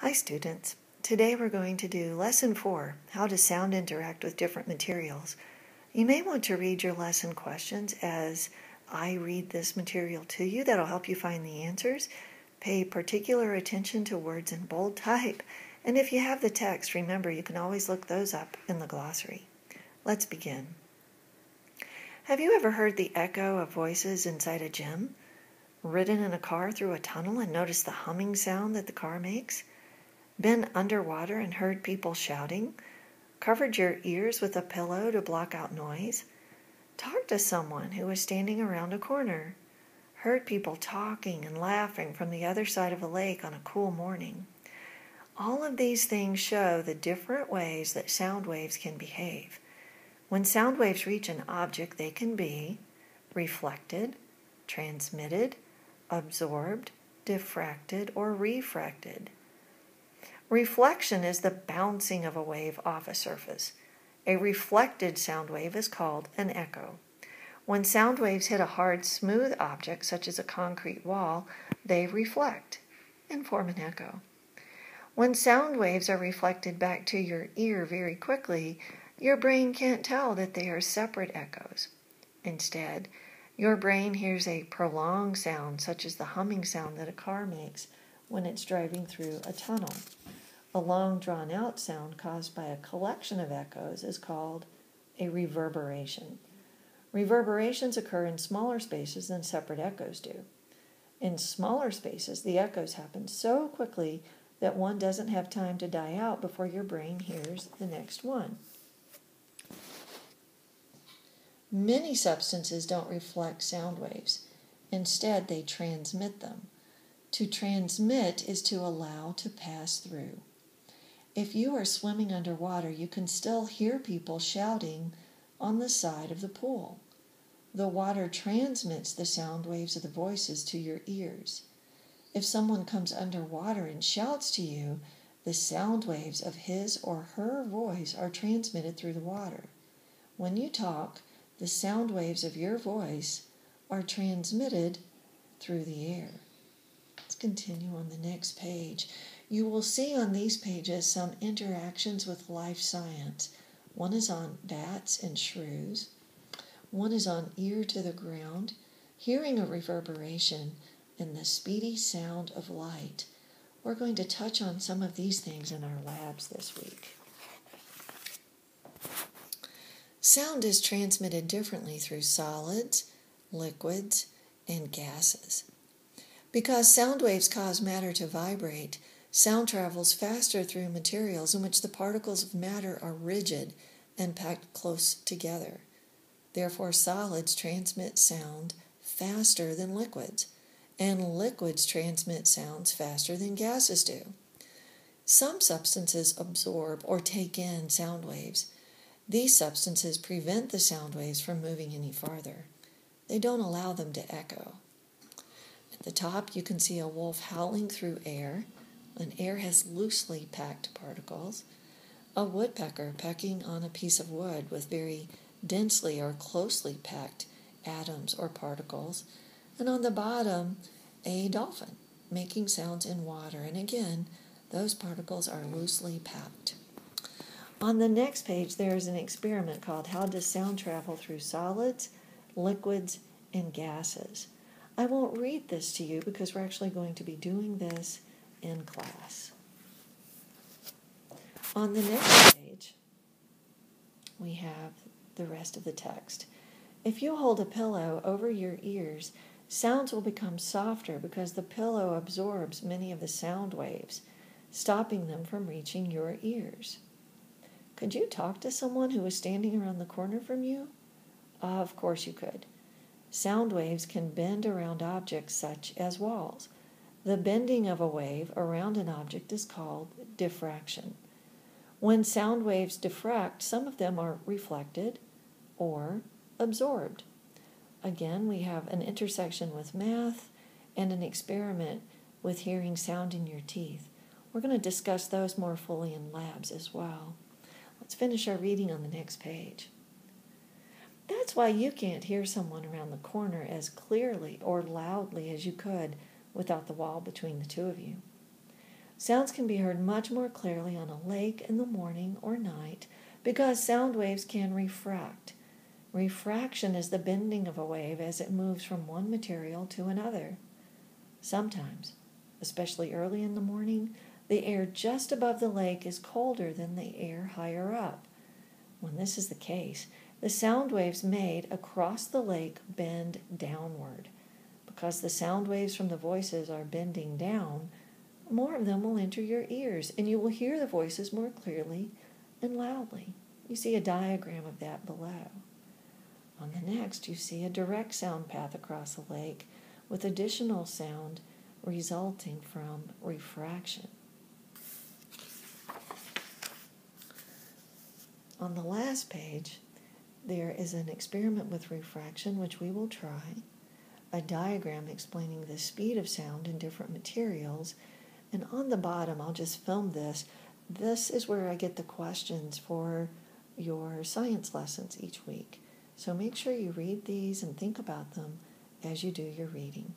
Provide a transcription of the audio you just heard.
Hi students. Today we're going to do Lesson 4, How Does Sound Interact with Different Materials? You may want to read your lesson questions as I read this material to you. That'll help you find the answers. Pay particular attention to words in bold type. And if you have the text, remember you can always look those up in the glossary. Let's begin. Have you ever heard the echo of voices inside a gym? Ridden in a car through a tunnel and noticed the humming sound that the car makes? Been underwater and heard people shouting? Covered your ears with a pillow to block out noise? Talked to someone who was standing around a corner? Heard people talking and laughing from the other side of a lake on a cool morning? All of these things show the different ways that sound waves can behave. When sound waves reach an object, they can be reflected, transmitted, absorbed, diffracted, or refracted. Reflection is the bouncing of a wave off a surface. A reflected sound wave is called an echo. When sound waves hit a hard, smooth object, such as a concrete wall, they reflect and form an echo. When sound waves are reflected back to your ear very quickly, your brain can't tell that they are separate echoes. Instead, your brain hears a prolonged sound, such as the humming sound that a car makes when it's driving through a tunnel. A long drawn-out sound caused by a collection of echoes is called a reverberation. Reverberations occur in smaller spaces than separate echoes do. In smaller spaces, the echoes happen so quickly that one doesn't have time to die out before your brain hears the next one. Many substances don't reflect sound waves. Instead, they transmit them. To transmit is to allow to pass through. If you are swimming underwater, you can still hear people shouting on the side of the pool. The water transmits the sound waves of the voices to your ears. If someone comes underwater and shouts to you, the sound waves of his or her voice are transmitted through the water. When you talk, the sound waves of your voice are transmitted through the air. Let's continue on the next page. You will see on these pages some interactions with life science. One is on bats and shrews. One is on ear to the ground, hearing a reverberation, and the speedy sound of light. We're going to touch on some of these things in our labs this week. Sound is transmitted differently through solids, liquids, and gases. Because sound waves cause matter to vibrate, sound travels faster through materials in which the particles of matter are rigid and packed close together. Therefore, solids transmit sound faster than liquids, and liquids transmit sounds faster than gases do. Some substances absorb or take in sound waves. These substances prevent the sound waves from moving any farther. They don't allow them to echo. At the top, you can see a wolf howling through air. An air has loosely packed particles. A woodpecker pecking on a piece of wood with very densely or closely packed atoms or particles. And on the bottom, a dolphin making sounds in water. And again, those particles are loosely packed. On the next page, there is an experiment called How Does Sound Travel Through Solids, Liquids, and Gases? I won't read this to you because we're actually going to be doing this in class. On the next page, we have the rest of the text. If you hold a pillow over your ears, sounds will become softer because the pillow absorbs many of the sound waves, stopping them from reaching your ears. Could you talk to someone who was standing around the corner from you? Of course you could. Sound waves can bend around objects such as walls. The bending of a wave around an object is called diffraction. When sound waves diffract, some of them are reflected or absorbed. Again, we have an intersection with math and an experiment with hearing sound in your teeth. We're going to discuss those more fully in labs as well. Let's finish our reading on the next page. That's why you can't hear someone around the corner as clearly or loudly as you could without the wall between the two of you. Sounds can be heard much more clearly on a lake in the morning or night because sound waves can refract. Refraction is the bending of a wave as it moves from one material to another. Sometimes, especially early in the morning, the air just above the lake is colder than the air higher up. When this is the case, the sound waves made across the lake bend downward. Because the sound waves from the voices are bending down, more of them will enter your ears, and you will hear the voices more clearly and loudly. You see a diagram of that below. On the next, you see a direct sound path across the lake with additional sound resulting from refraction. On the last page, there is an experiment with refraction, which we will try, a diagram explaining the speed of sound in different materials, and on the bottom, I'll just film this. This is where I get the questions for your science lessons each week. So make sure you read these and think about them as you do your reading.